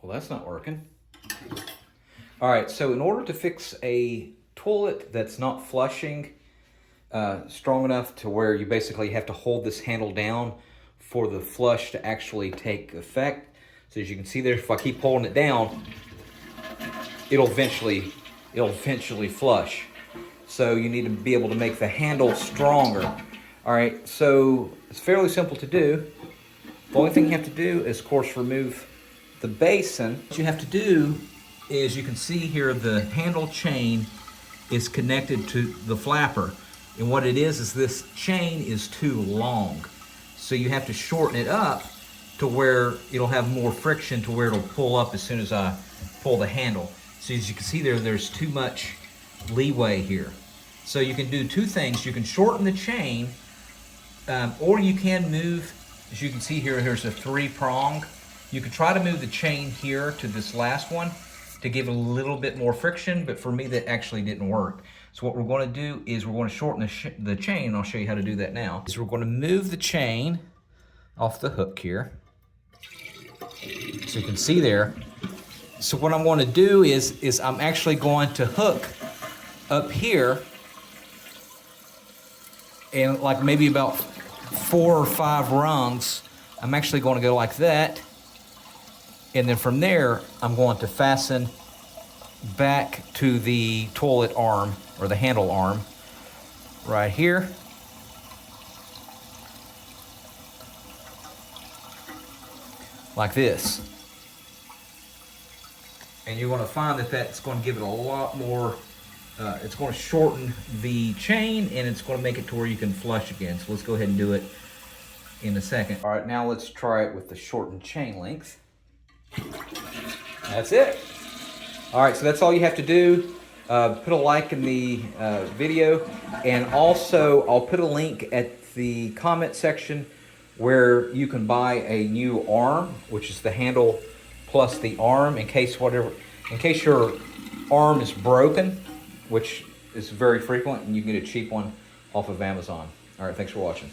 Well, that's not working. All right, so in order to fix a toilet that's not flushing strong enough to where you basically have to hold this handle down for the flush to actually take effect. So as you can see there, if I keep holding it down, it'll eventually flush. So you need to be able to make the handle stronger. All right, so it's fairly simple to do. The only thing you have to do is, of course, remove the basin. What you have to do is, you can see here, the handle chain is connected to the flapper. And what it is this chain is too long. So you have to shorten it up to where it'll have more friction to where it'll pull up as soon as I pull the handle. So as you can see there, there's too much leeway here. So you can do two things. You can shorten the chain, or you can move, as you can see here, there's a 3-prong. You could try to move the chain here to this last one to give it a little bit more friction, but for me that actually didn't work. So what we're going to do is we're going to shorten the chain. I'll show you how to do that now. So we're going to move the chain off the hook here. So you can see there. So what I'm going to do is I'm actually going to hook up here, and like maybe about 4 or 5 rungs, I'm actually going to go like that. And then from there, I'm going to fasten back to the toilet arm, or the handle arm, right here. Like this. And you're going to find that that's going to give it a lot more, it's going to shorten the chain, and it's going to make it to where you can flush again. So let's go ahead and do it in a second. All right, now let's try it with the shortened chain length. That's it. All right, so that's all you have to do. Put a like in the video, and also I'll put a link at the comment section where you can buy a new arm, which is the handle plus the arm, in case your arm is broken, which is very frequent, and you can get a cheap one off of Amazon. All right, thanks for watching.